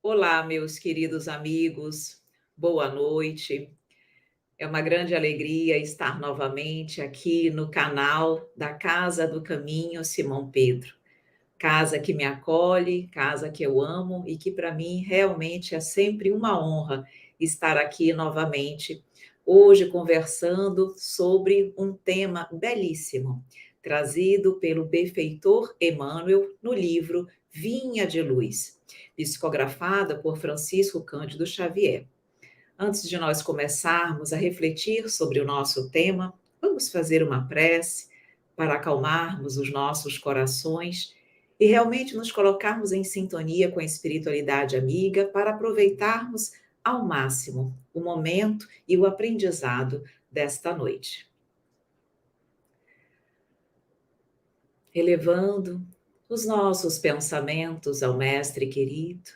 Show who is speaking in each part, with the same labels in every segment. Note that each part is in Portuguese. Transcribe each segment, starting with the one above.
Speaker 1: Olá, meus queridos amigos, boa noite. É uma grande alegria estar novamente aqui no canal da Casa do Caminho Simão Pedro. Casa que me acolhe, casa que eu amo e que para mim realmente é sempre uma honra estar aqui novamente, hoje conversando sobre um tema belíssimo, trazido pelo benfeitor Emmanuel no livro Vinha de Luz, psicografada por Francisco Cândido Xavier. Antes de nós começarmos a refletir sobre o nosso tema, vamos fazer uma prece para acalmarmos os nossos corações e realmente nos colocarmos em sintonia com a espiritualidade amiga para aproveitarmos ao máximo o momento e o aprendizado desta noite. Elevando os nossos pensamentos ao Mestre querido,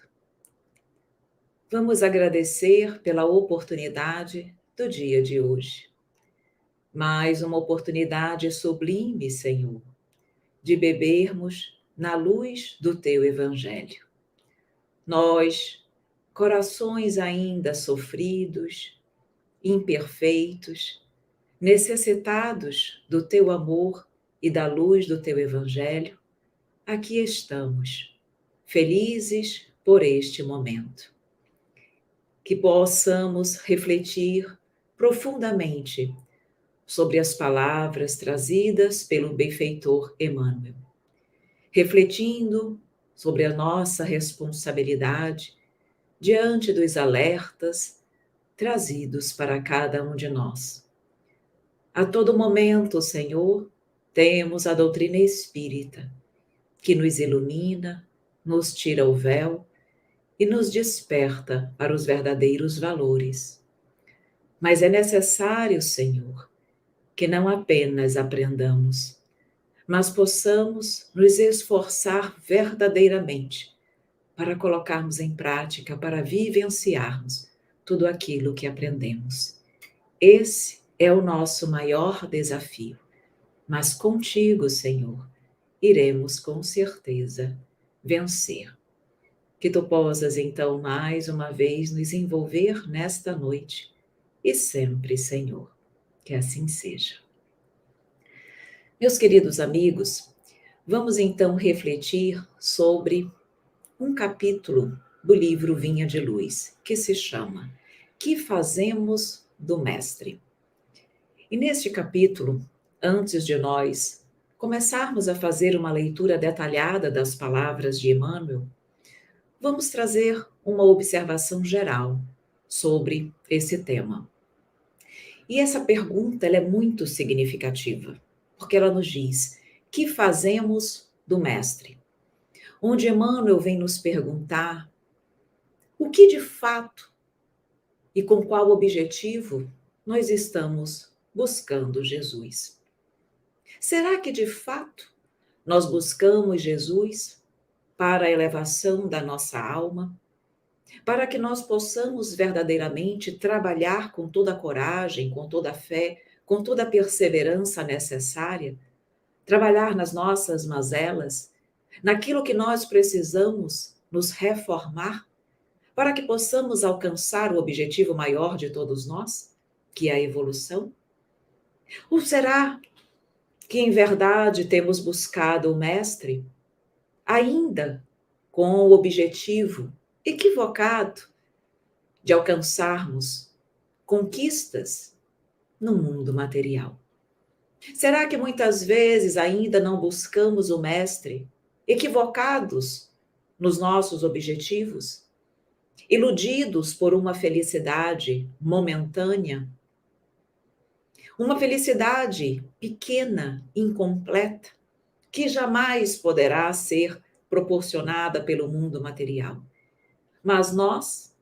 Speaker 1: vamos agradecer pela oportunidade do dia de hoje. Mais uma oportunidade sublime, Senhor, de bebermos na luz do Teu Evangelho. Nós, corações ainda sofridos, imperfeitos, necessitados do Teu amor e da luz do Teu Evangelho, aqui estamos, felizes por este momento. Que possamos refletir profundamente sobre as palavras trazidas pelo benfeitor Emmanuel, refletindo sobre a nossa responsabilidade diante dos alertas trazidos para cada um de nós. A todo momento, Senhor, temos a doutrina espírita, que nos ilumina, nos tira o véu e nos desperta para os verdadeiros valores. Mas é necessário, Senhor, que não apenas aprendamos, mas possamos nos esforçar verdadeiramente para colocarmos em prática, para vivenciarmos tudo aquilo que aprendemos. Esse é o nosso maior desafio, mas contigo, Senhor, iremos com certeza vencer. Que tu possas, então, mais uma vez nos envolver nesta noite e sempre, Senhor, que assim seja. Meus queridos amigos, vamos então refletir sobre um capítulo do livro Vinha de Luz, que se chama Que Fazemos do Mestre? E neste capítulo, antes de nós começarmos a fazer uma leitura detalhada das palavras de Emmanuel, vamos trazer uma observação geral sobre esse tema. E essa pergunta ela é muito significativa, porque ela nos diz: que fazemos do Mestre? Onde Emmanuel vem nos perguntar o que de fato e com qual objetivo nós estamos buscando Jesus. Será que de fato nós buscamos Jesus para a elevação da nossa alma? Para que nós possamos verdadeiramente trabalhar com toda a coragem, com toda a fé, com toda a perseverança necessária, trabalhar nas nossas mazelas, naquilo que nós precisamos nos reformar, para que possamos alcançar o objetivo maior de todos nós, que é a evolução? Ou será que em verdade temos buscado o Mestre ainda com o objetivo equivocado de alcançarmos conquistas no mundo material? Será que muitas vezes ainda não buscamos o Mestre equivocados nos nossos objetivos, iludidos por uma felicidade momentânea, uma felicidade pequena, incompleta, que jamais poderá ser proporcionada pelo mundo material? Mas nós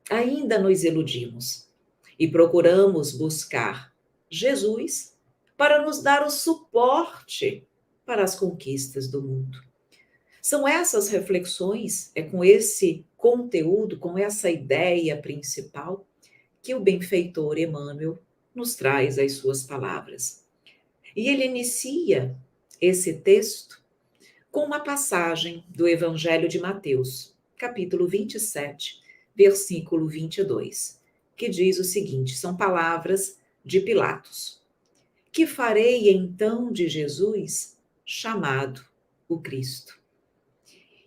Speaker 1: ainda nos iludimos e procuramos buscar Jesus para nos dar o suporte para as conquistas do mundo. São essas reflexões, é com esse conteúdo, com essa ideia principal, que o benfeitor Emmanuel nos traz as suas palavras. E ele inicia esse texto com uma passagem do Evangelho de Mateus, capítulo 27, versículo 22, que diz o seguinte, são palavras de Pilatos. Que farei então de Jesus, chamado o Cristo?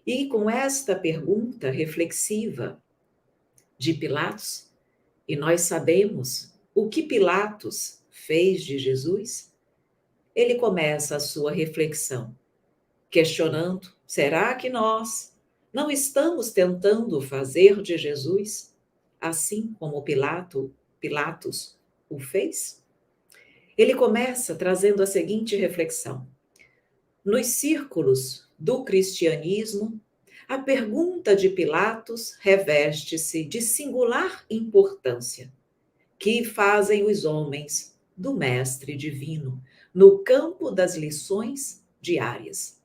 Speaker 1: E com esta pergunta reflexiva de Pilatos, e nós sabemos o que Pilatos fez de Jesus, ele começa a sua reflexão, questionando: será que nós não estamos tentando fazer de Jesus assim como Pilatos o fez? Ele começa trazendo a seguinte reflexão: nos círculos do cristianismo, a pergunta de Pilatos reveste-se de singular importância. Que fazem os homens do Mestre Divino no campo das lições diárias?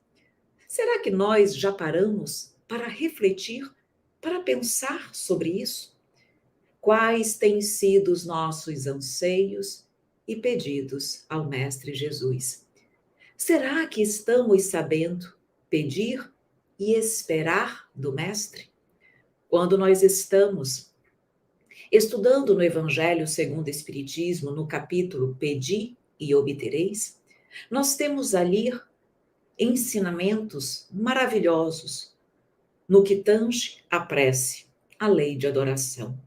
Speaker 1: Será que nós já paramos para refletir, para pensar sobre isso? Quais têm sido os nossos anseios e pedidos ao Mestre Jesus? Será que estamos sabendo pedir e esperar do Mestre? Quando nós estamos estudando no Evangelho segundo o Espiritismo, no capítulo Pedi e Obtereis, nós temos ali ensinamentos maravilhosos no que tange a prece, a lei de adoração,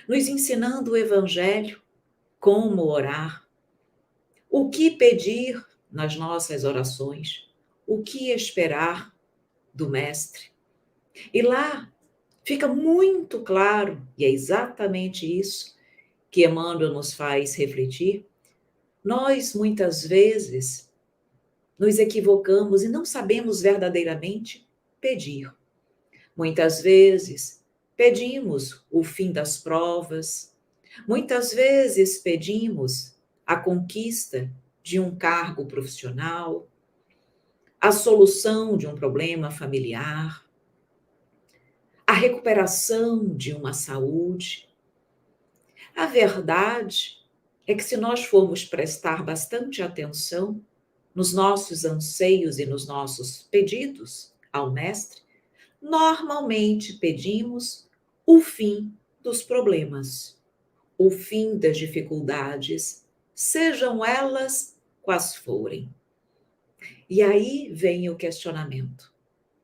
Speaker 1: nos ensinando o Evangelho, como orar, o que pedir nas nossas orações, o que esperar do Mestre. E lá fica muito claro, e é exatamente isso que Emmanuel nos faz refletir, nós muitas vezes nos equivocamos e não sabemos verdadeiramente pedir. Muitas vezes pedimos o fim das provas, muitas vezes pedimos a conquista de um cargo profissional, a solução de um problema familiar, a recuperação de uma saúde. A verdade é que se nós formos prestar bastante atenção nos nossos anseios e nos nossos pedidos ao Mestre, normalmente pedimos o fim dos problemas, o fim das dificuldades, sejam elas quais forem. E aí vem o questionamento: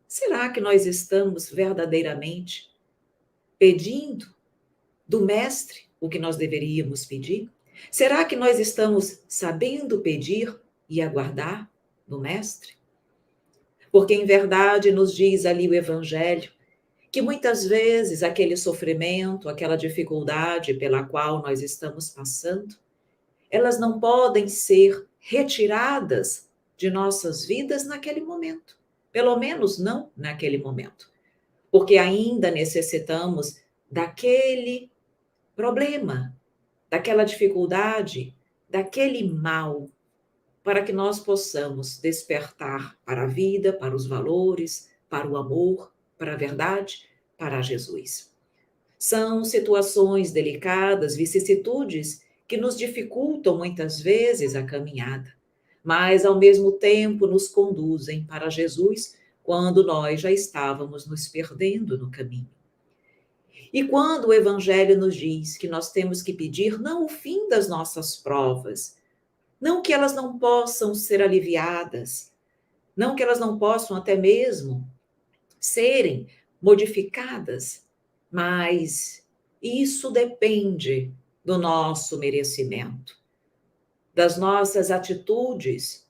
Speaker 1: será que nós estamos verdadeiramente pedindo do Mestre o que nós deveríamos pedir? Será que nós estamos sabendo pedir e aguardar do Mestre? Porque em verdade nos diz ali o Evangelho que muitas vezes aquele sofrimento, aquela dificuldade pela qual nós estamos passando, elas não podem ser retiradas de nossas vidas naquele momento. Pelo menos não naquele momento. Porque ainda necessitamos daquele problema, daquela dificuldade, daquele mal, para que nós possamos despertar para a vida, para os valores, para o amor, para a verdade, para Jesus. São situações delicadas, vicissitudes que nos dificultam muitas vezes a caminhada, mas ao mesmo tempo nos conduzem para Jesus quando nós já estávamos nos perdendo no caminho. E quando o Evangelho nos diz que nós temos que pedir não o fim das nossas provas, não que elas não possam ser aliviadas, não que elas não possam até mesmo serem modificadas, mas isso depende do nosso merecimento, das nossas atitudes,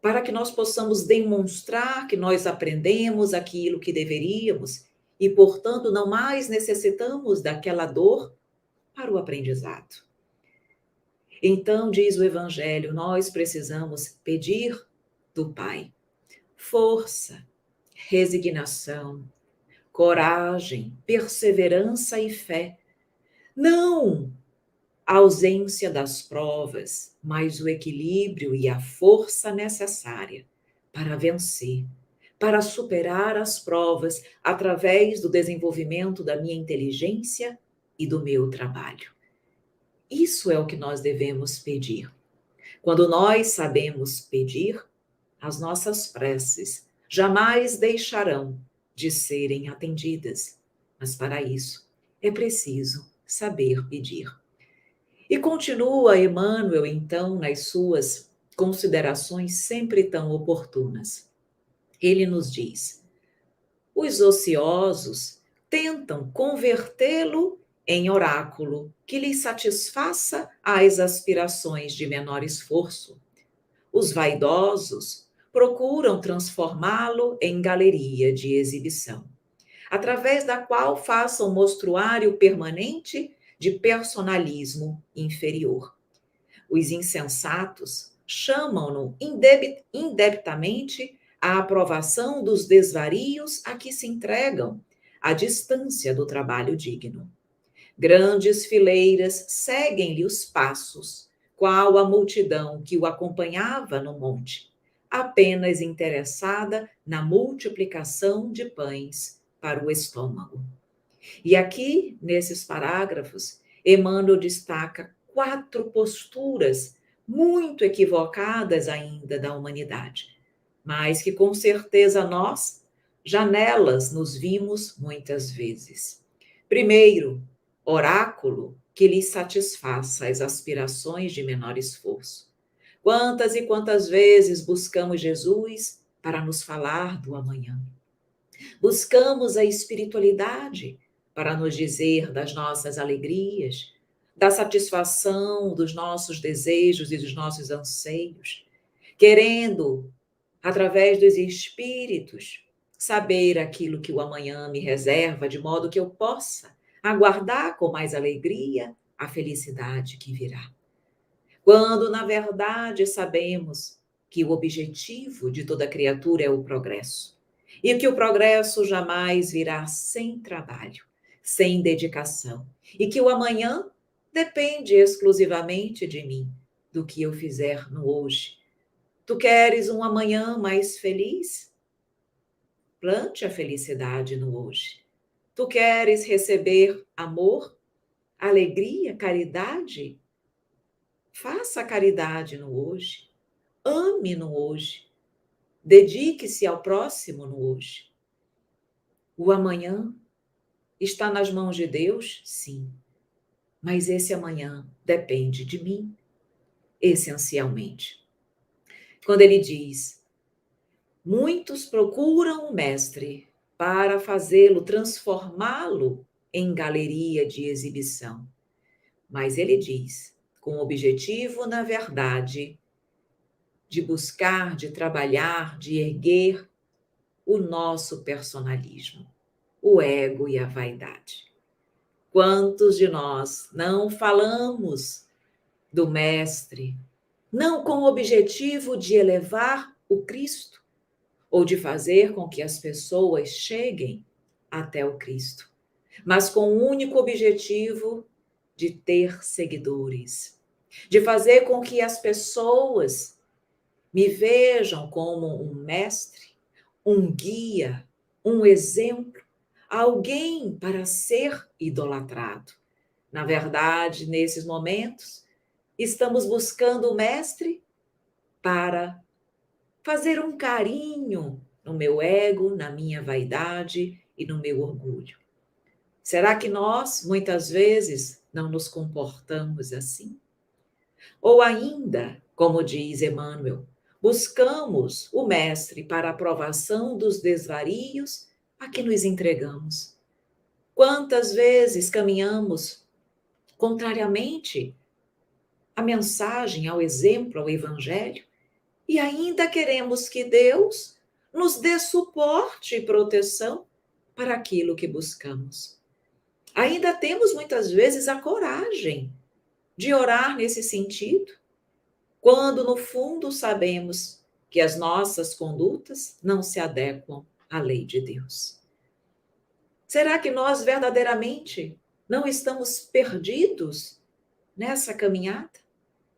Speaker 1: para que nós possamos demonstrar que nós aprendemos aquilo que deveríamos e, portanto, não mais necessitamos daquela dor para o aprendizado. Então, diz o Evangelho, nós precisamos pedir do Pai força, resignação, coragem, perseverança e fé. Não a ausência das provas, mas o equilíbrio e a força necessária para vencer, para superar as provas através do desenvolvimento da minha inteligência e do meu trabalho. Isso é o que nós devemos pedir. Quando nós sabemos pedir, as nossas preces jamais deixarão de serem atendidas, mas para isso é preciso saber pedir. E continua Emmanuel, então, nas suas considerações sempre tão oportunas. Ele nos diz: os ociosos tentam convertê-lo em oráculo que lhes satisfaça as aspirações de menor esforço. Os vaidosos procuram transformá-lo em galeria de exibição, através da qual façam mostruário permanente de personalismo inferior. Os insensatos chamam-no indebitamente à aprovação dos desvarios a que se entregam, à distância do trabalho digno. Grandes fileiras seguem-lhe os passos, qual a multidão que o acompanhava no monte, apenas interessada na multiplicação de pães para o estômago. E aqui, nesses parágrafos, Emmanuel destaca 4 posturas muito equivocadas ainda da humanidade, mas que com certeza nós, já nelas, nos vimos muitas vezes. Primeiro, oráculo que lhe satisfaça as aspirações de menor esforço. Quantas e quantas vezes buscamos Jesus para nos falar do amanhã? Buscamos a espiritualidade para nos dizer das nossas alegrias, da satisfação dos nossos desejos e dos nossos anseios, querendo, através dos espíritos, saber aquilo que o amanhã me reserva, de modo que eu possa aguardar com mais alegria a felicidade que virá. Quando, na verdade, sabemos que o objetivo de toda criatura é o progresso, e que o progresso jamais virá sem trabalho, sem dedicação, e que o amanhã depende exclusivamente de mim, do que eu fizer no hoje. Tu queres um amanhã mais feliz? Plante a felicidade no hoje. Tu queres receber amor, alegria, caridade? Faça a caridade no hoje. Ame no hoje. Dedique-se ao próximo no hoje. O amanhã está nas mãos de Deus? Sim. Mas esse amanhã depende de mim, essencialmente. Quando ele diz: muitos procuram o mestre para fazê-lo, transformá-lo em galeria de exibição. Mas ele diz, com o objetivo, na verdade, de buscar, de trabalhar, de erguer o nosso personalismo, o ego e a vaidade. Quantos de nós não falamos do mestre, não com o objetivo de elevar o Cristo, ou de fazer com que as pessoas cheguem até o Cristo, mas com o único objetivo de ter seguidores, de fazer com que as pessoas me vejam como um mestre, um guia, um exemplo, alguém para ser idolatrado. Na verdade, nesses momentos, estamos buscando o mestre para fazer um carinho no meu ego, na minha vaidade e no meu orgulho. Será que nós, muitas vezes, não nos comportamos assim? Ou ainda, como diz Emmanuel, buscamos o mestre para a aprovação dos desvarios a que nos entregamos. Quantas vezes caminhamos contrariamente à mensagem, ao exemplo, ao evangelho, e ainda queremos que Deus nos dê suporte e proteção para aquilo que buscamos. Ainda temos muitas vezes a coragem de orar nesse sentido, quando no fundo sabemos que as nossas condutas não se adequam à lei de Deus. Será que nós verdadeiramente não estamos perdidos nessa caminhada?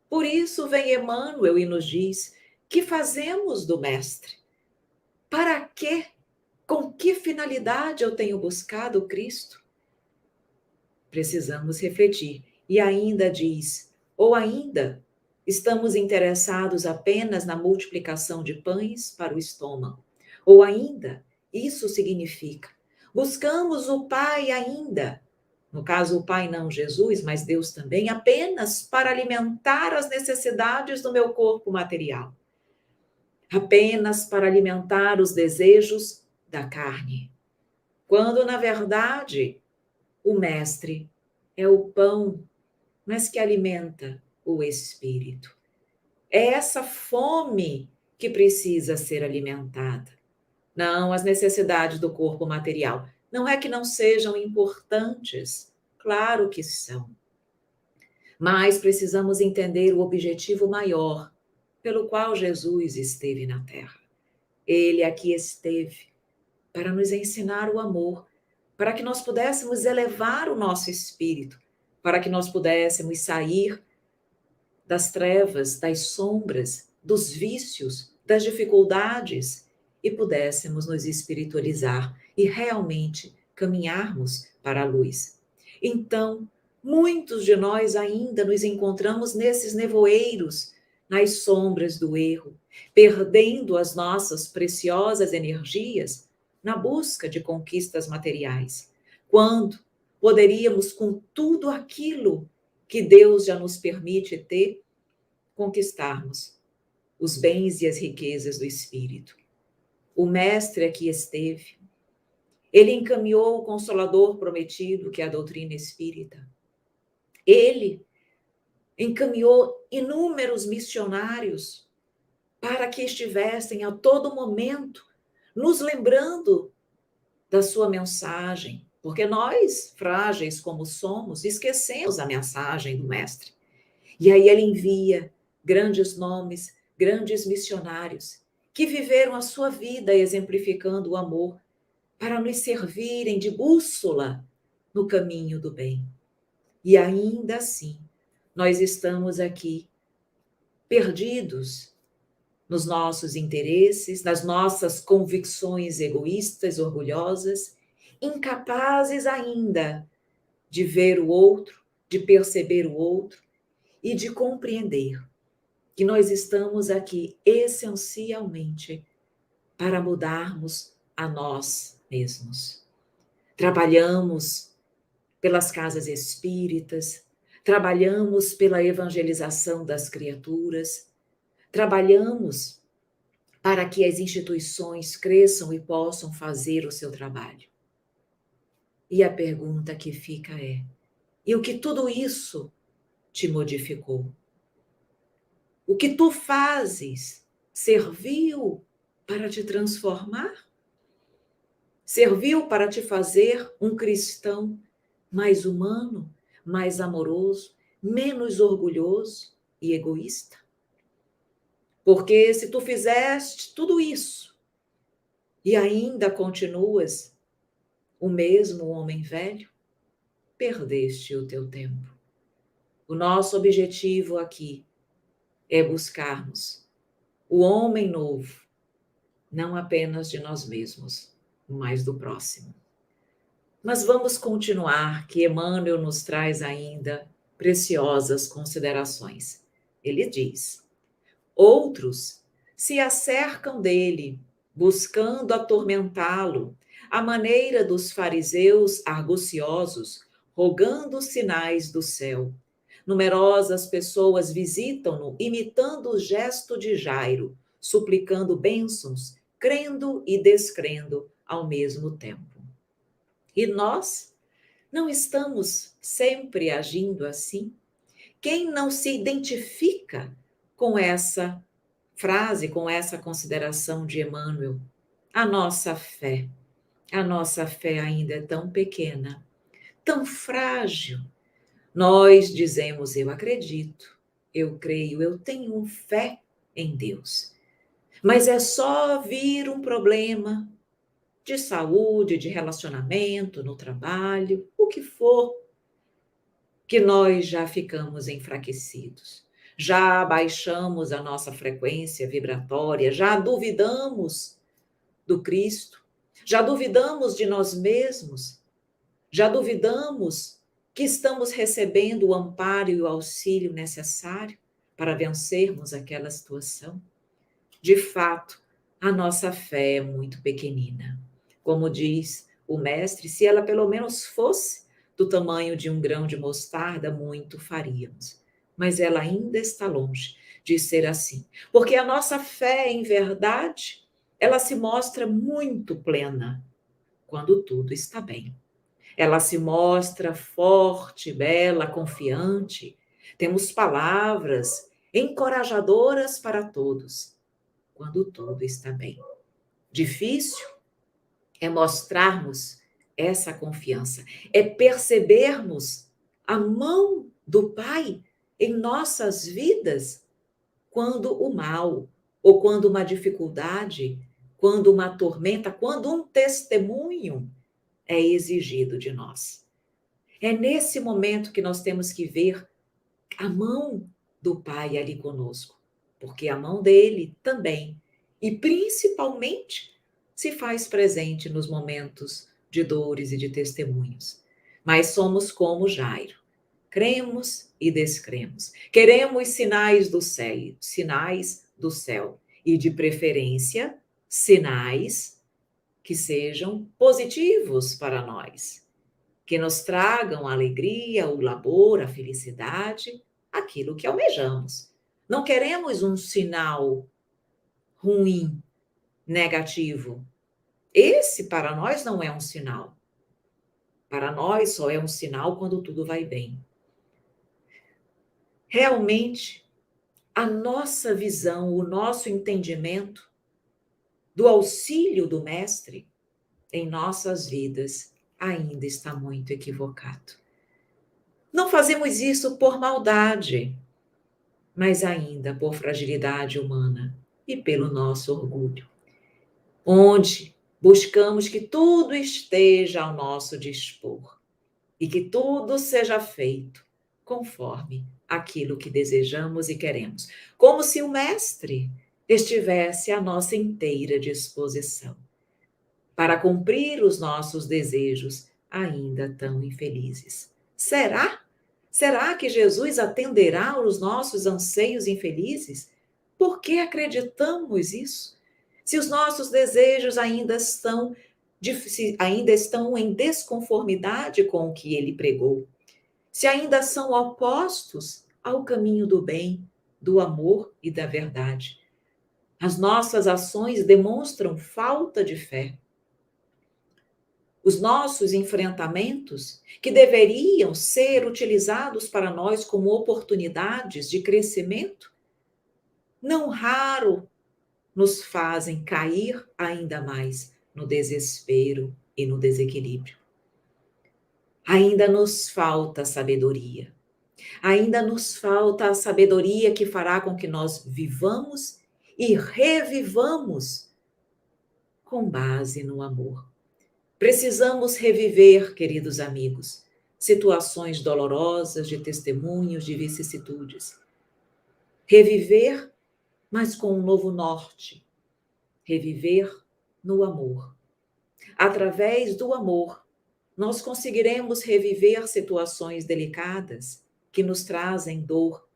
Speaker 1: Por isso vem Emmanuel e nos diz: que fazemos do mestre? Para quê? Com que finalidade eu tenho buscado o Cristo? Precisamos refletir. E ainda diz, ou ainda, estamos interessados apenas na multiplicação de pães para o estômago, ou ainda, Isso significa, buscamos o Pai ainda, no caso o Pai não Jesus, mas Deus também, apenas para alimentar as necessidades do meu corpo material, apenas para alimentar os desejos da carne, quando na verdade o Mestre é o pão, mas que alimenta o espírito. É essa fome que precisa ser alimentada. Não as necessidades do corpo material. Não é que não sejam importantes, claro que são. Mas precisamos entender o objetivo maior pelo qual Jesus esteve na Terra. Ele aqui esteve para nos ensinar o amor, para que nós pudéssemos elevar o nosso espírito, para que nós pudéssemos sair das trevas, das sombras, dos vícios, das dificuldades e pudéssemos nos espiritualizar e realmente caminharmos para a luz. Então, muitos de nós ainda nos encontramos nesses nevoeiros, nas sombras do erro, perdendo as nossas preciosas energias na busca de conquistas materiais, quando poderíamos, com tudo aquilo que Deus já nos permite ter, conquistarmos os bens e as riquezas do Espírito. O Mestre aqui esteve, ele encaminhou o Consolador prometido, que é a doutrina espírita. Ele encaminhou inúmeros missionários para que estivessem a todo momento nos lembrando da sua mensagem, porque nós, frágeis como somos, esquecemos a mensagem do Mestre. E aí ele envia grandes nomes, grandes missionários, que viveram a sua vida exemplificando o amor, para nos servirem de bússola no caminho do bem. E ainda assim, nós estamos aqui perdidos nos nossos interesses, nas nossas convicções egoístas, orgulhosas, incapazes ainda de ver o outro, de perceber o outro e de compreender que nós estamos aqui essencialmente para mudarmos a nós mesmos. Trabalhamos pelas casas espíritas, trabalhamos pela evangelização das criaturas, trabalhamos para que as instituições cresçam e possam fazer o seu trabalho. E a pergunta que fica é: e o que tudo isso te modificou? O que tu fazes serviu para te transformar? Serviu para te fazer um cristão mais humano, mais amoroso, menos orgulhoso e egoísta? Porque se tu fizeste tudo isso e ainda continuas o mesmo homem velho, perdeste o teu tempo. O nosso objetivo aqui é buscarmos o homem novo, não apenas de nós mesmos, mas do próximo. Mas vamos continuar, que Emmanuel nos traz ainda preciosas considerações. Ele diz: outros se acercam dele, buscando atormentá-lo, à maneira dos fariseus arguciosos, rogando sinais do céu. Numerosas pessoas visitam-no, imitando o gesto de Jairo, suplicando bênçãos, crendo e descrendo ao mesmo tempo. E nós não estamos sempre agindo assim? Quem não se identifica com essa frase, com essa consideração de Emmanuel? A nossa fé ainda é tão pequena, tão frágil. Nós dizemos: eu acredito, eu creio, eu tenho fé em Deus. Mas é só vir um problema de saúde, de relacionamento, no trabalho, o que for, que nós já ficamos enfraquecidos. Já baixamos a nossa frequência vibratória, já duvidamos do Cristo, já duvidamos de nós mesmos, já duvidamos que estamos recebendo o amparo e o auxílio necessário para vencermos aquela situação. De fato, a nossa fé é muito pequenina. Como diz o mestre, se ela pelo menos fosse do tamanho de um grão de mostarda, muito faríamos. Mas ela ainda está longe de ser assim, porque a nossa fé, em verdade, ela se mostra muito plena quando tudo está bem. Ela se mostra forte, bela, confiante. Temos palavras encorajadoras para todos quando tudo está bem. Difícil é mostrarmos essa confiança, é percebermos a mão do Pai em nossas vidas quando o mal, ou quando uma dificuldade, quando uma tormenta, quando um testemunho é exigido de nós. É nesse momento que nós temos que ver a mão do Pai ali conosco, porque a mão dele também, e principalmente, se faz presente nos momentos de dores e de testemunhos. Mas somos como Jairo, cremos e descremos. Queremos sinais do céu, e de preferência, sinais que sejam positivos para nós, que nos tragam a alegria, o labor, a felicidade, aquilo que almejamos. Não queremos um sinal ruim, negativo. Esse para nós não é um sinal. Para nós só é um sinal quando tudo vai bem. Realmente, a nossa visão, o nosso entendimento do auxílio do Mestre em nossas vidas ainda está muito equivocado. Não fazemos isso por maldade, mas ainda por fragilidade humana e pelo nosso orgulho, onde buscamos que tudo esteja ao nosso dispor e que tudo seja feito conforme aquilo que desejamos e queremos, como se o Mestre estivesse à nossa inteira disposição para cumprir os nossos desejos ainda tão infelizes. Será? Será que Jesus atenderá aos nossos anseios infelizes? Por que acreditamos isso? Se os nossos desejos ainda estão em desconformidade com o que ele pregou, se ainda são opostos ao caminho do bem, do amor e da verdade. As nossas ações demonstram falta de fé. Os nossos enfrentamentos, que deveriam ser utilizados para nós como oportunidades de crescimento, não raro nos fazem cair ainda mais no desespero e no desequilíbrio. Ainda nos falta sabedoria. Ainda nos falta a sabedoria que fará com que nós vivamos e revivamos com base no amor. Precisamos reviver, queridos amigos, situações dolorosas de testemunhos, de vicissitudes. Reviver, mas com um novo norte. Reviver no amor. Através do amor, nós conseguiremos reviver situações delicadas que nos trazem dor,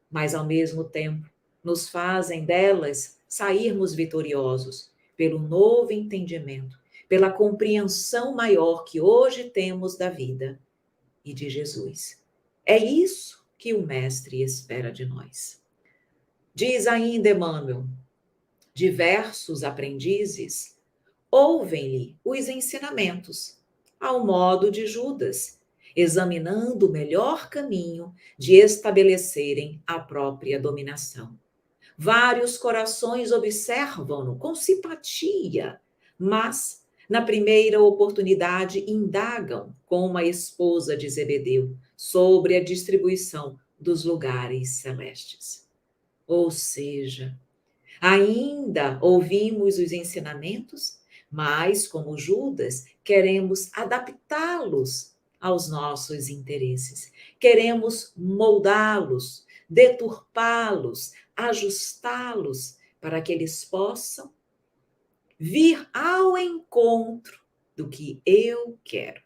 Speaker 1: mas ao mesmo tempo nos fazem delas sairmos vitoriosos pelo novo entendimento, pela compreensão maior que hoje temos da vida e de Jesus. É isso que o Mestre espera de nós. Diz ainda Emmanuel: diversos aprendizes ouvem-lhe os ensinamentos, ao modo de Judas, examinando o melhor caminho de estabelecerem a própria dominação. Vários corações observam-no com simpatia, mas, na primeira oportunidade, indagam, como a esposa de Zebedeu, sobre a distribuição dos lugares celestes. Ou seja, ainda ouvimos os ensinamentos, mas, como Judas, queremos adaptá-los aos nossos interesses. Queremos moldá-los, deturpá-los, ajustá-los para que eles possam vir ao encontro do que eu quero,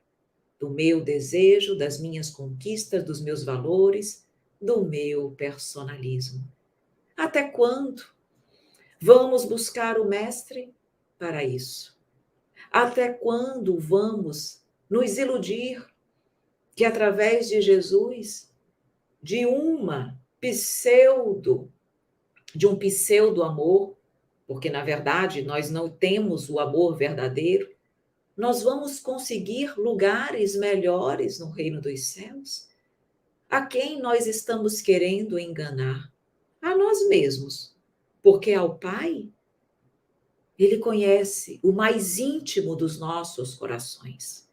Speaker 1: do meu desejo, das minhas conquistas, dos meus valores, do meu personalismo. Até quando vamos buscar o Mestre para isso? Até quando vamos nos iludir que através de Jesus, de um pseudo amor, porque na verdade nós não temos o amor verdadeiro, nós vamos conseguir lugares melhores no reino dos céus? A quem nós estamos querendo enganar? A nós mesmos. Porque ao Pai, Ele conhece o mais íntimo dos nossos corações.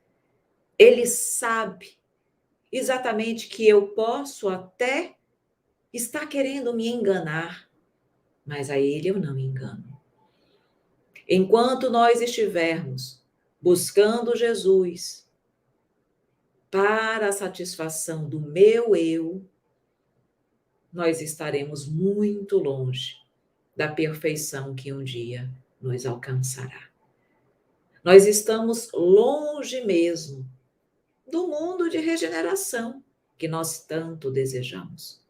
Speaker 1: Ele sabe exatamente que eu posso até estar querendo me enganar, mas a Ele eu não me engano. Enquanto nós estivermos buscando Jesus para a satisfação do meu eu, nós estaremos muito longe da perfeição que um dia nos alcançará. Nós estamos longe mesmo do mundo de regeneração que nós tanto desejamos.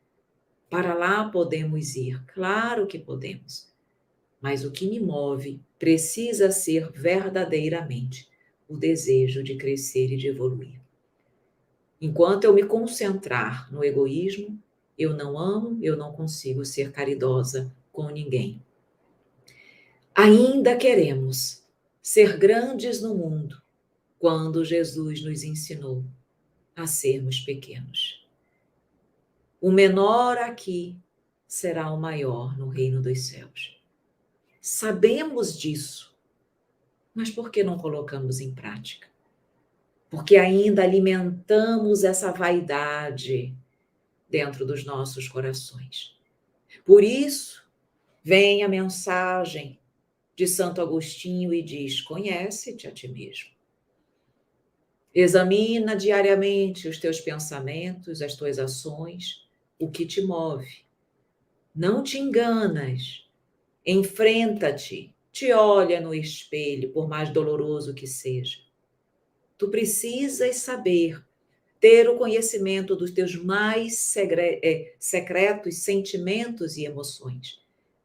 Speaker 1: Para lá podemos ir, claro que podemos, mas o que me move precisa ser verdadeiramente o desejo de crescer e de evoluir. Enquanto eu me concentrar no egoísmo, eu não amo, eu não consigo ser caridosa com ninguém. Ainda queremos ser grandes no mundo, quando Jesus nos ensinou a sermos pequenos. O menor aqui será o maior no reino dos céus. Sabemos disso, mas por que não colocamos em prática? Porque ainda alimentamos essa vaidade dentro dos nossos corações. Por isso, vem a mensagem de Santo Agostinho e diz: conhece-te a ti mesmo. Examina diariamente os teus pensamentos, as tuas ações, o que te move. Não te enganas. Enfrenta-te. Te olha no espelho, por mais doloroso que seja. Tu precisas saber, ter o conhecimento dos teus mais secretos sentimentos e emoções,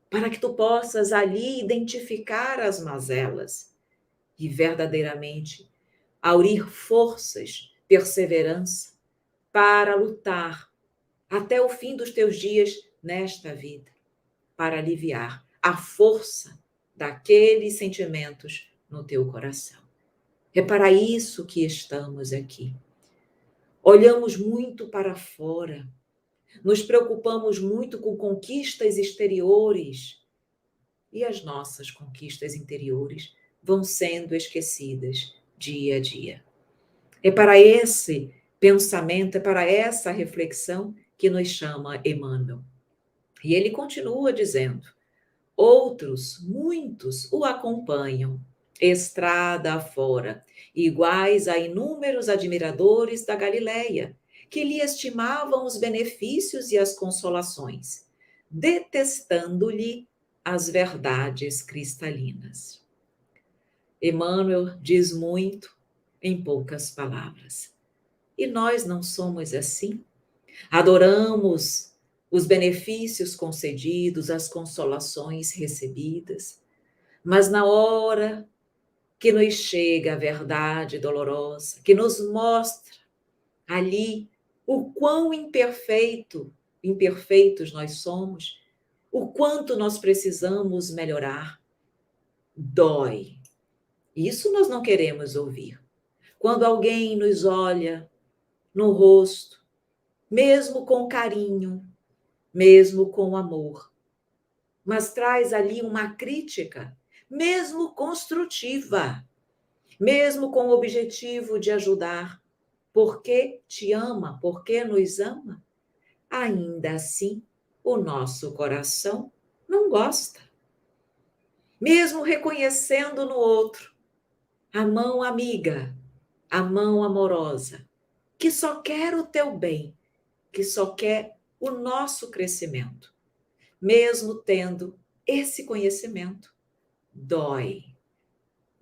Speaker 1: para que tu possas ali identificar as mazelas e verdadeiramente aurir forças, perseverança, para lutar até o fim dos teus dias nesta vida, para aliviar a força daqueles sentimentos no teu coração. É para isso que estamos aqui. Olhamos muito para fora, nos preocupamos muito com conquistas exteriores e as nossas conquistas interiores vão sendo esquecidas dia a dia. É para esse pensamento, é para essa reflexão que nos chama Emmanuel. E ele continua dizendo: outros, muitos, o acompanham, estrada afora, iguais a inúmeros admiradores da Galileia, que lhe estimavam os benefícios e as consolações, detestando-lhe as verdades cristalinas. Emmanuel diz muito em poucas palavras. E nós não somos assim? Adoramos os benefícios concedidos, as consolações recebidas, mas na hora que nos chega a verdade dolorosa, que nos mostra ali o quão imperfeitos nós somos, o quanto nós precisamos melhorar, dói. Isso nós não queremos ouvir. Quando alguém nos olha no rosto, mesmo com carinho, mesmo com amor, mas traz ali uma crítica, mesmo construtiva, mesmo com o objetivo de ajudar, porque te ama, porque nos ama, ainda assim o nosso coração não gosta. Mesmo reconhecendo no outro a mão amiga, a mão amorosa, que só quer o teu bem, que só quer o nosso crescimento. Mesmo tendo esse conhecimento, dói.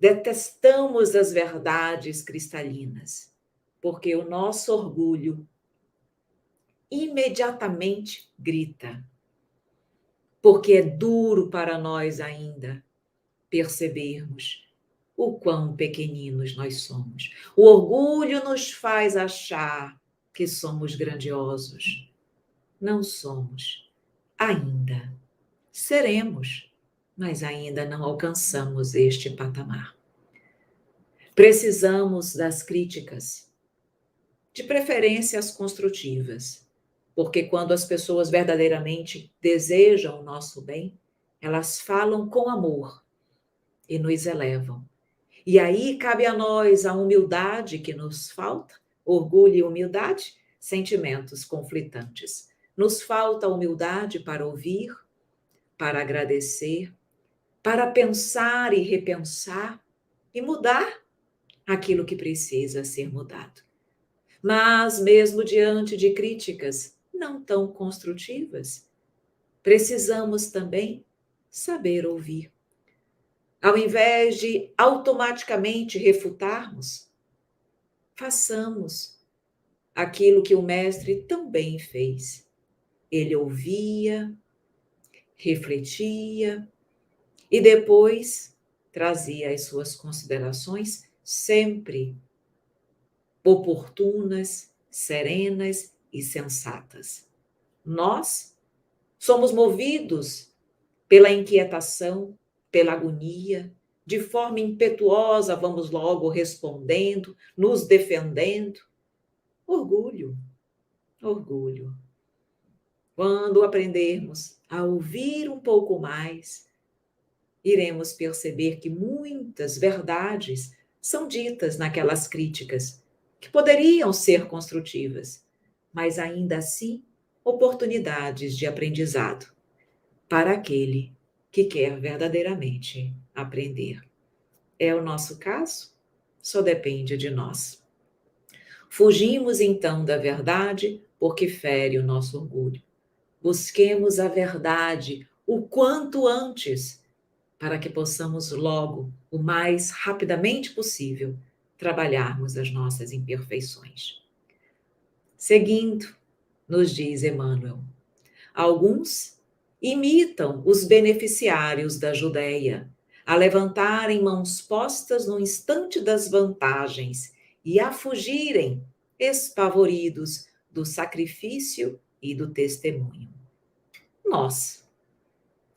Speaker 1: Detestamos as verdades cristalinas, porque o nosso orgulho imediatamente grita, porque é duro para nós ainda percebermos o quão pequeninos nós somos. O orgulho nos faz achar que somos grandiosos. Não somos. Ainda. Seremos, mas ainda não alcançamos este patamar. Precisamos das críticas, de preferência as construtivas, porque quando as pessoas verdadeiramente desejam o nosso bem, elas falam com amor e nos elevam. E aí cabe a nós a humildade que nos falta, orgulho e humildade, sentimentos conflitantes. Nos falta humildade para ouvir, para agradecer, para pensar e repensar e mudar aquilo que precisa ser mudado. Mas, mesmo diante de críticas não tão construtivas, precisamos também saber ouvir. Ao invés de automaticamente refutarmos, façamos aquilo que o Mestre também fez. Ele ouvia, refletia e depois trazia as suas considerações sempre oportunas, serenas e sensatas. Nós somos movidos pela inquietação, pela agonia, de forma impetuosa, vamos logo respondendo, nos defendendo. Orgulho, orgulho. Quando aprendermos a ouvir um pouco mais, iremos perceber que muitas verdades são ditas naquelas críticas, que poderiam ser construtivas, mas ainda assim oportunidades de aprendizado para aquele que quer verdadeiramente aprender. É o nosso caso? Só depende de nós. Fugimos então da verdade porque fere o nosso orgulho. Busquemos a verdade o quanto antes, para que possamos logo, o mais rapidamente possível, trabalharmos as nossas imperfeições. Seguindo, nos diz Emmanuel, alguns imitam os beneficiários da Judéia, a levantarem mãos postas no instante das vantagens e a fugirem, espavoridos, do sacrifício e do testemunho. Nós,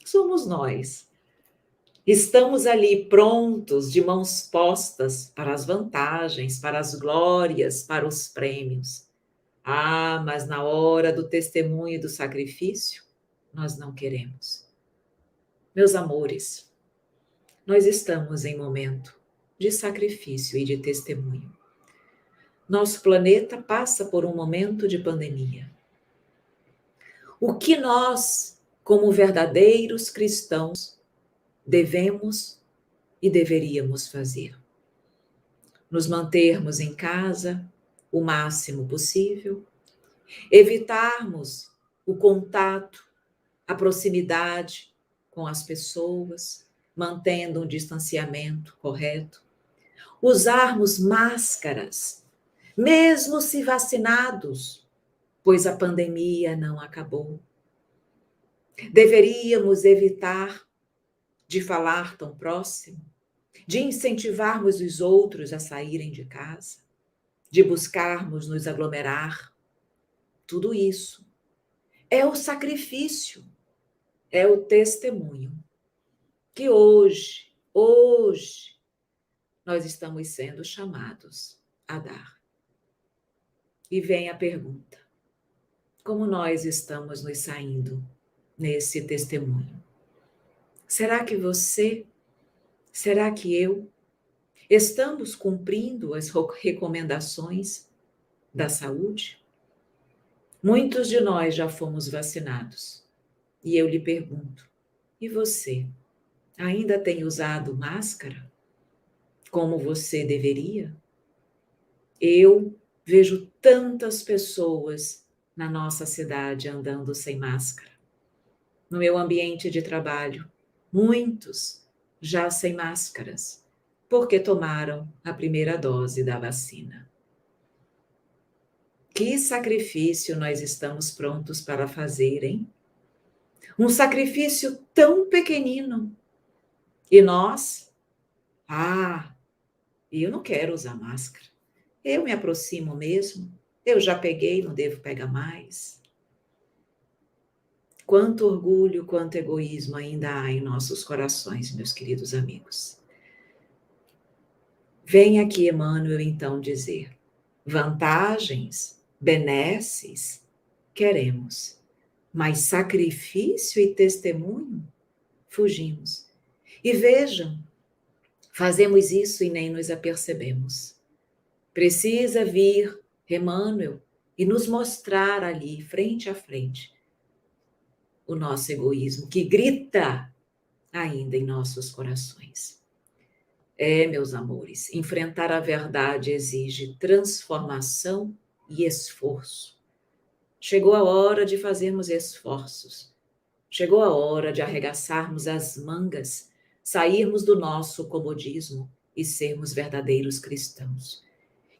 Speaker 1: somos nós. Estamos ali prontos, de mãos postas, para as vantagens, para as glórias, para os prêmios. Ah, mas na hora do testemunho e do sacrifício, nós não queremos. Meus amores, nós estamos em momento de sacrifício e de testemunho. Nosso planeta passa por um momento de pandemia. O que nós, como verdadeiros cristãos, devemos e deveríamos fazer? Nos mantermos em casa o máximo possível, evitarmos o contato, a proximidade com as pessoas, mantendo um distanciamento correto, usarmos máscaras, mesmo se vacinados, pois a pandemia não acabou. Deveríamos evitar de falar tão próximo, de incentivarmos os outros a saírem de casa, de buscarmos nos aglomerar. Tudo isso é o sacrifício, é o testemunho que hoje, nós estamos sendo chamados a dar. E vem a pergunta: como nós estamos nos saindo nesse testemunho? Será que você, será que eu, estamos cumprindo as recomendações da saúde? Muitos de nós já fomos vacinados. E eu lhe pergunto, e você, ainda tem usado máscara como você deveria? Eu vejo tantas pessoas na nossa cidade andando sem máscara. No meu ambiente de trabalho, muitos já sem máscaras, porque tomaram a primeira dose da vacina. Que sacrifício nós estamos prontos para fazer, hein? Um sacrifício tão pequenino. E nós, E eu não quero usar máscara. Eu me aproximo mesmo. Eu já peguei, não devo pegar mais. Quanto orgulho, quanto egoísmo ainda há em nossos corações, meus queridos amigos. Vem aqui Emmanuel então dizer: vantagens, benesses, queremos, mas sacrifício e testemunho, fugimos. E vejam, fazemos isso e nem nos apercebemos. Precisa vir Emmanuel e nos mostrar ali, frente a frente, o nosso egoísmo, que grita ainda em nossos corações. Meus amores, enfrentar a verdade exige transformação e esforço. Chegou a hora de fazermos esforços. Chegou a hora de arregaçarmos as mangas, sairmos do nosso comodismo e sermos verdadeiros cristãos.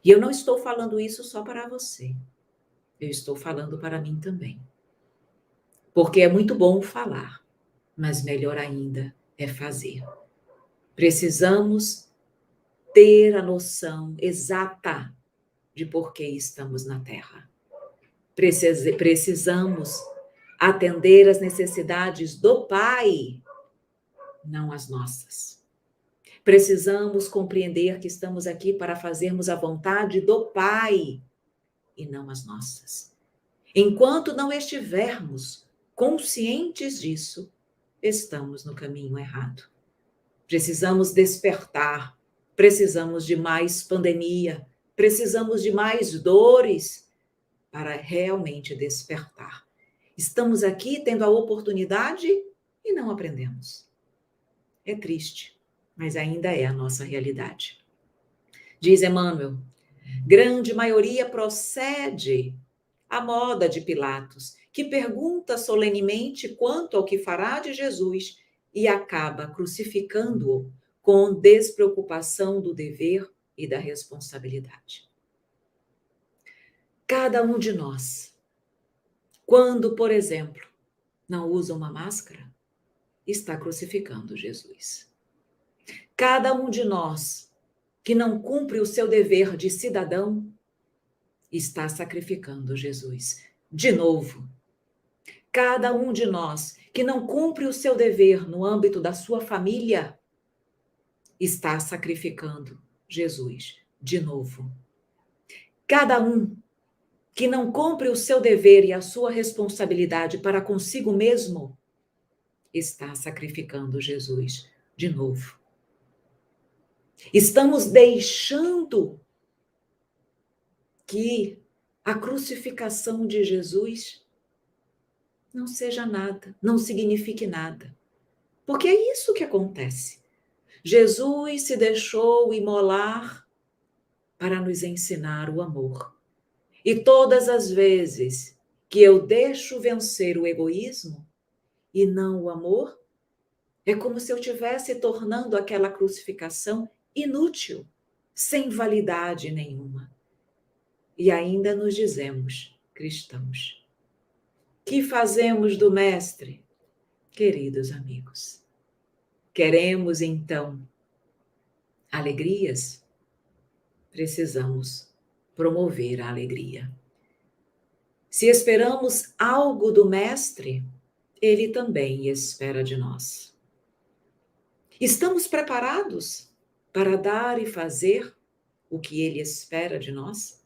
Speaker 1: E eu não estou falando isso só para você. Eu estou falando para mim também. Porque é muito bom falar, mas melhor ainda é fazer. Precisamos ter a noção exata de por que estamos na Terra. Precisamos atender às necessidades do Pai, não as nossas. Precisamos compreender que estamos aqui para fazermos a vontade do Pai e não as nossas. Enquanto não estivermos conscientes disso, estamos no caminho errado. Precisamos despertar, precisamos de mais pandemia, precisamos de mais dores para realmente despertar. Estamos aqui tendo a oportunidade e não aprendemos. É triste, mas ainda é a nossa realidade. Diz Emmanuel, grande maioria procede à moda de Pilatos, que pergunta solenemente quanto ao que fará de Jesus e acaba crucificando-o com despreocupação do dever e da responsabilidade. Cada um de nós, quando, por exemplo, não usa uma máscara, está crucificando Jesus. Cada um de nós que não cumpre o seu dever de cidadão está sacrificando Jesus. De novo, cada um de nós que não cumpre o seu dever no âmbito da sua família está sacrificando Jesus. De novo, cada um que não cumpre o seu dever e a sua responsabilidade para consigo mesmo está sacrificando Jesus. De novo. Estamos deixando que a crucificação de Jesus não seja nada, não signifique nada. Porque é isso que acontece. Jesus se deixou imolar para nos ensinar o amor. E todas as vezes que eu deixo vencer o egoísmo e não o amor, é como se eu estivesse tornando aquela crucificação inútil, sem validade nenhuma. E ainda nos dizemos cristãos. Que fazemos do Mestre? Queridos amigos, queremos então alegrias? Precisamos promover a alegria. Se esperamos algo do Mestre, ele também espera de nós. Estamos preparados para dar e fazer o que ele espera de nós?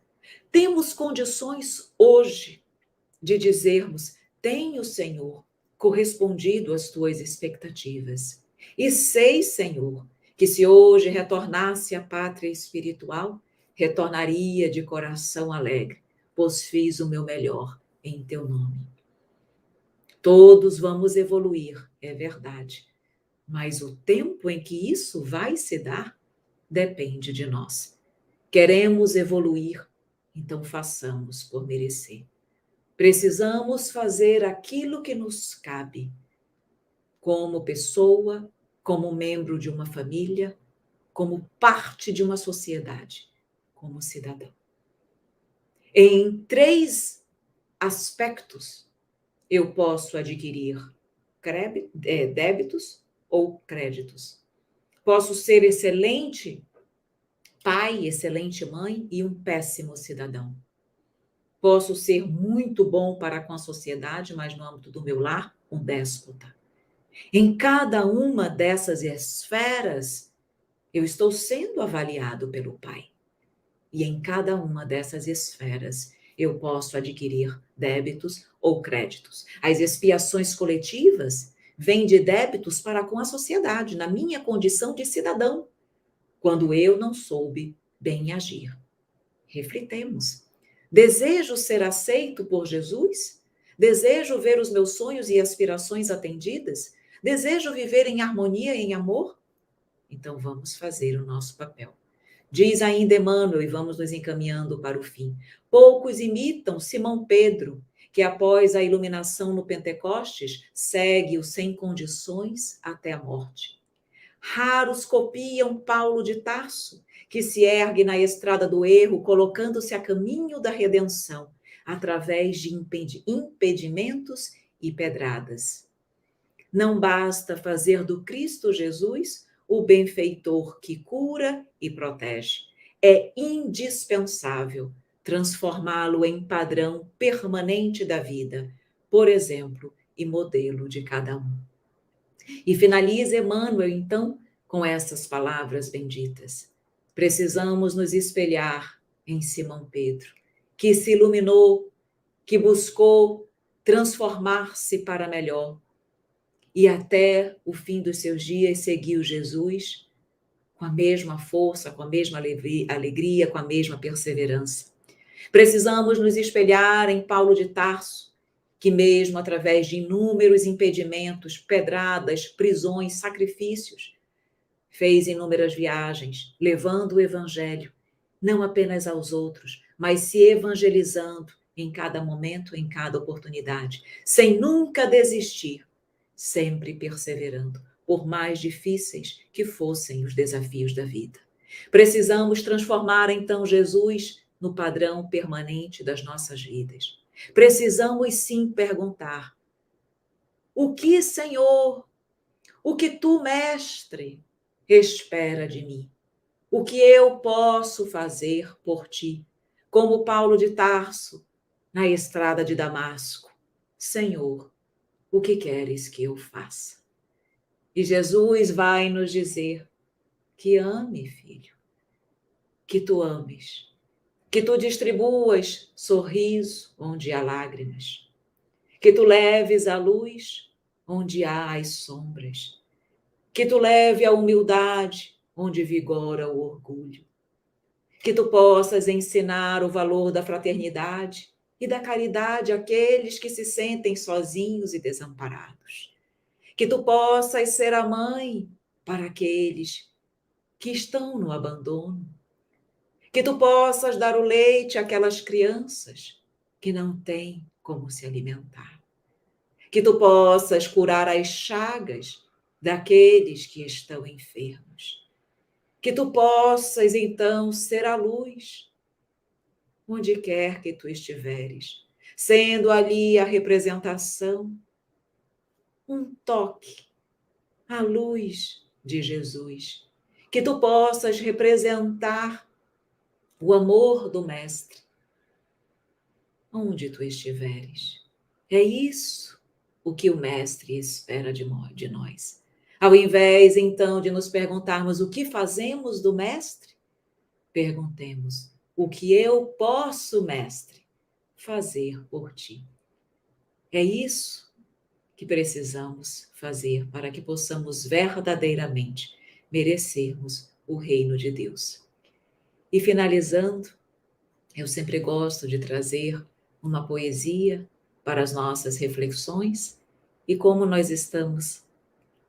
Speaker 1: Temos condições hoje de dizermos: tenho, Senhor, correspondido às tuas expectativas. E sei, Senhor, que se hoje retornasse à pátria espiritual, retornaria de coração alegre, pois fiz o meu melhor em teu nome. Todos vamos evoluir, é verdade, mas o tempo em que isso vai se dar depende de nós. Queremos evoluir, então façamos por merecer. Precisamos fazer aquilo que nos cabe, como pessoa, como membro de uma família, como parte de uma sociedade, como cidadão. Em 3 aspectos, eu posso adquirir débitos ou créditos. Posso ser excelente pai, excelente mãe e um péssimo cidadão. Posso ser muito bom para com a sociedade, mas no âmbito do meu lar, um déspota. Em cada uma dessas esferas, eu estou sendo avaliado pelo pai. E em cada uma dessas esferas, eu posso adquirir débitos ou créditos. As expiações coletivas vêm de débitos para com a sociedade, na minha condição de cidadão, quando eu não soube bem agir. Refletemos. Desejo ser aceito por Jesus? Desejo ver os meus sonhos e aspirações atendidas? Desejo viver em harmonia e em amor? Então vamos fazer o nosso papel. Diz ainda Emmanuel, e vamos nos encaminhando para o fim. Poucos imitam Simão Pedro, que após a iluminação no Pentecostes, segue-o sem condições até a morte. Raros copiam Paulo de Tarso, que se ergue na estrada do erro, colocando-se a caminho da redenção, através de impedimentos e pedradas. Não basta fazer do Cristo Jesus o benfeitor que cura e protege. É indispensável transformá-lo em padrão permanente da vida, por exemplo, e modelo de cada um. E finaliza Emmanuel, então, com essas palavras benditas. Precisamos nos espelhar em Simão Pedro, que se iluminou, que buscou transformar-se para melhor e até o fim dos seus dias seguiu Jesus com a mesma força, com a mesma alegria, com a mesma perseverança. Precisamos nos espelhar em Paulo de Tarso, que mesmo através de inúmeros impedimentos, pedradas, prisões, sacrifícios, fez inúmeras viagens, levando o evangelho, não apenas aos outros, mas se evangelizando em cada momento, em cada oportunidade, sem nunca desistir, sempre perseverando, por mais difíceis que fossem os desafios da vida. Precisamos transformar, então, Jesus no padrão permanente das nossas vidas. Precisamos, sim, perguntar: o que, Senhor, o que tu, Mestre, espera de mim? O que eu posso fazer por ti? Como Paulo de Tarso, na estrada de Damasco. Senhor, o que queres que eu faça? E Jesus vai nos dizer que ame, filho, que tu ames, que tu distribuas sorriso onde há lágrimas, que tu leves a luz onde há as sombras, que tu leve a humildade onde vigora o orgulho, que tu possas ensinar o valor da fraternidade e da caridade àqueles que se sentem sozinhos e desamparados, que tu possas ser a mãe para aqueles que estão no abandono, que tu possas dar o leite àquelas crianças que não têm como se alimentar, que tu possas curar as chagas daqueles que estão enfermos, que tu possas então ser a luz onde quer que tu estiveres, sendo ali a representação, um toque, a luz de Jesus, que tu possas representar o amor do Mestre, onde tu estiveres. É isso o que o Mestre espera de nós. Ao invés, então, de nos perguntarmos o que fazemos do Mestre, perguntemos: o que eu posso, Mestre, fazer por ti? É isso que precisamos fazer para que possamos verdadeiramente merecermos o reino de Deus. E finalizando, eu sempre gosto de trazer uma poesia para as nossas reflexões, e como nós estamos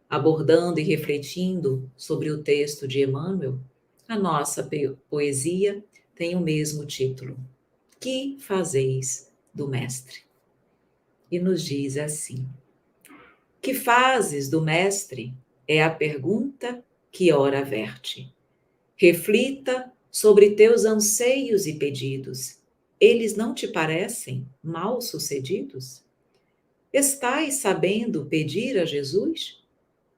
Speaker 1: abordando e refletindo sobre o texto de Emmanuel, a nossa poesia tem o mesmo título: Que fazeis do Mestre? E nos diz assim: Que fazes do Mestre? É a pergunta que ora verte. Reflita sobre teus anseios e pedidos. Eles não te parecem mal sucedidos? Estais sabendo pedir a Jesus?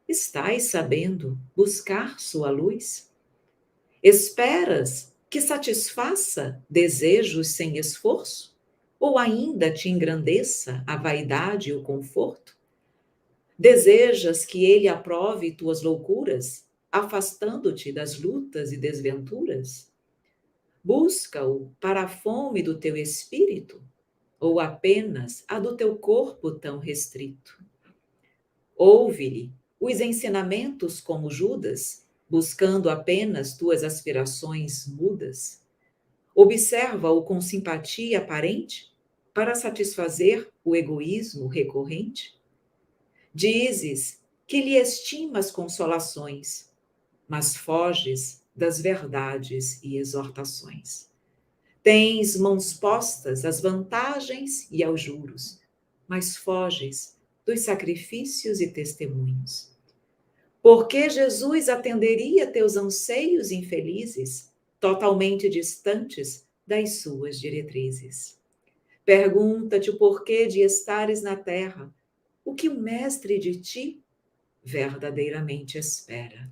Speaker 1: Estais sabendo buscar sua luz? Esperas que satisfaça desejos sem esforço? Ou ainda te engrandeça a vaidade e o conforto? Desejas que ele aprove tuas loucuras, afastando-te das lutas e desventuras? Busca-o para a fome do teu espírito, ou apenas a do teu corpo tão restrito? Ouve-lhe os ensinamentos como Judas, buscando apenas tuas aspirações mudas? Observa-o com simpatia aparente, para satisfazer o egoísmo recorrente? Dizes que lhe estimas consolações, mas foges das verdades e exortações. Tens mãos postas às vantagens e aos juros, mas foges dos sacrifícios e testemunhos. Por que Jesus atenderia teus anseios infelizes, totalmente distantes das suas diretrizes? Pergunta-te o porquê de estares na terra, o que o Mestre de ti verdadeiramente espera.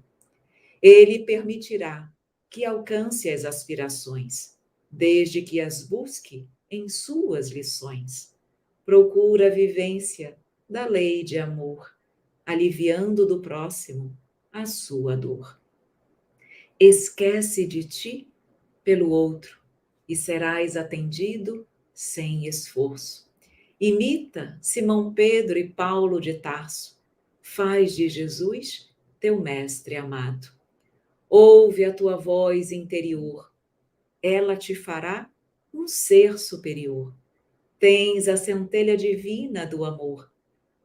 Speaker 1: Ele permitirá que alcance as aspirações, desde que as busque em suas lições. Procura a vivência da lei de amor, aliviando do próximo a sua dor. Esquece de ti pelo outro e serás atendido sem esforço. Imita Simão Pedro e Paulo de Tarso. Faz de Jesus teu mestre amado. Ouve a tua voz interior. Ela te fará um ser superior. Tens a centelha divina do amor.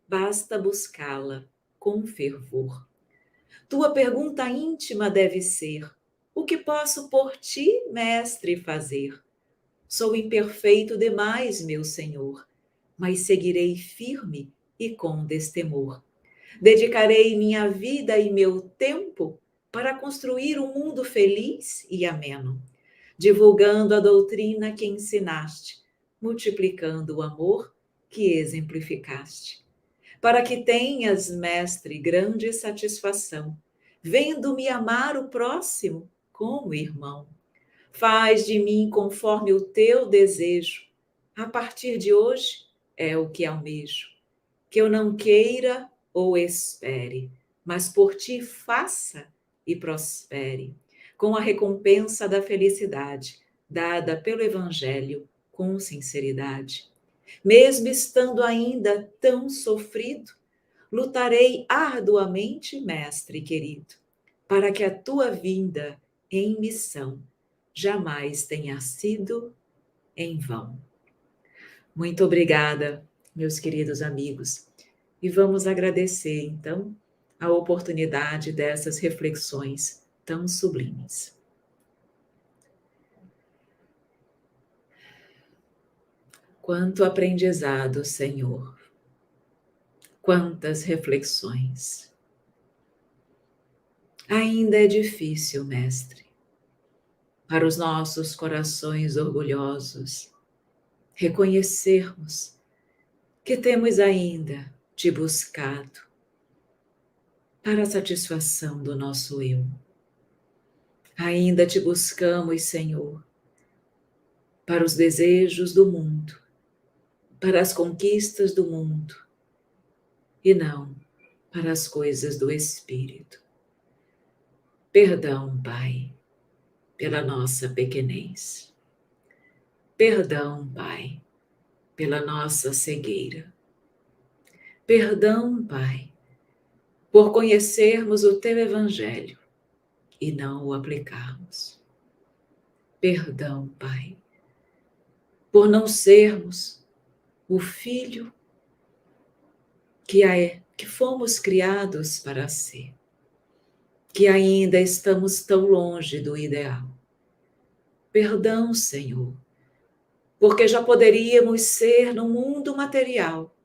Speaker 1: Basta buscá-la com fervor. Tua pergunta íntima deve ser: o que posso por ti, mestre, fazer? Sou imperfeito demais, meu Senhor, mas seguirei firme e com destemor. Dedicarei minha vida e meu tempo para construir um mundo feliz e ameno, divulgando a doutrina que ensinaste, multiplicando o amor que exemplificaste. Para que tenhas, mestre, grande satisfação, vendo-me amar o próximo como irmão. Faz de mim conforme o teu desejo. A partir de hoje é o que almejo. Que eu não queira ou espere, mas por ti faça e prospere, com a recompensa da felicidade, dada pelo Evangelho com sinceridade. Mesmo estando ainda tão sofrido, lutarei arduamente, mestre querido, para que a tua vinda em missão jamais tenha sido em vão. Muito obrigada, meus queridos amigos, e vamos agradecer, então, a oportunidade dessas reflexões tão sublimes. Quanto aprendizado, Senhor, quantas reflexões. Ainda é difícil, Mestre, para os nossos corações orgulhosos reconhecermos que temos ainda te buscado para a satisfação do nosso eu. Ainda te buscamos, Senhor, para os desejos do mundo, para as conquistas do mundo, e não para as coisas do Espírito. Perdão, Pai, pela nossa pequenez. Perdão, Pai, pela nossa cegueira. Perdão, Pai, por conhecermos o Teu Evangelho e não o aplicarmos. Perdão, Pai, por não sermos o filho que fomos criados para ser, que ainda estamos tão longe do ideal. Perdão, Senhor, porque já poderíamos ser no mundo material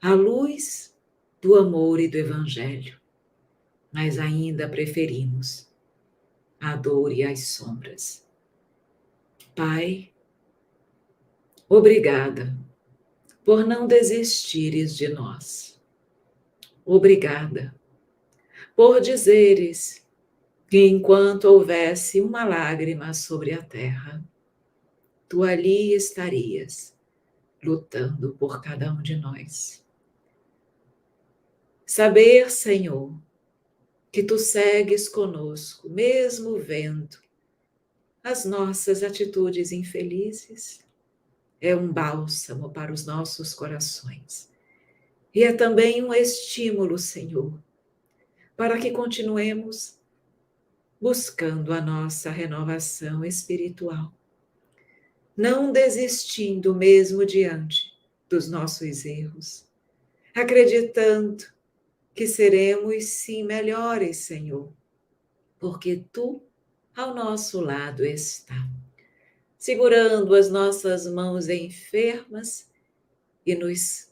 Speaker 1: a luz do amor e do Evangelho, mas ainda preferimos a dor e as sombras. Pai, obrigada por não desistires de nós. Obrigada por dizeres que enquanto houvesse uma lágrima sobre a terra, tu ali estarias, lutando por cada um de nós. Saber, Senhor, que tu segues conosco, mesmo vendo as nossas atitudes infelizes, é um bálsamo para os nossos corações. E é também um estímulo, Senhor, para que continuemos buscando a nossa renovação espiritual, não desistindo mesmo diante dos nossos erros, acreditando que seremos sim melhores, Senhor, porque tu ao nosso lado está, segurando as nossas mãos enfermas e nos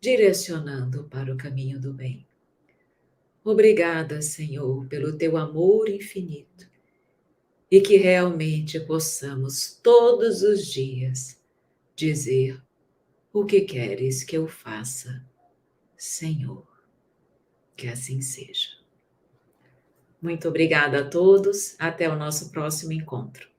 Speaker 1: direcionando para o caminho do bem. Obrigada, Senhor, pelo teu amor infinito e que realmente possamos todos os dias dizer o que queres que eu faça, Senhor. Que assim seja. Muito obrigada a todos. Até o nosso próximo encontro.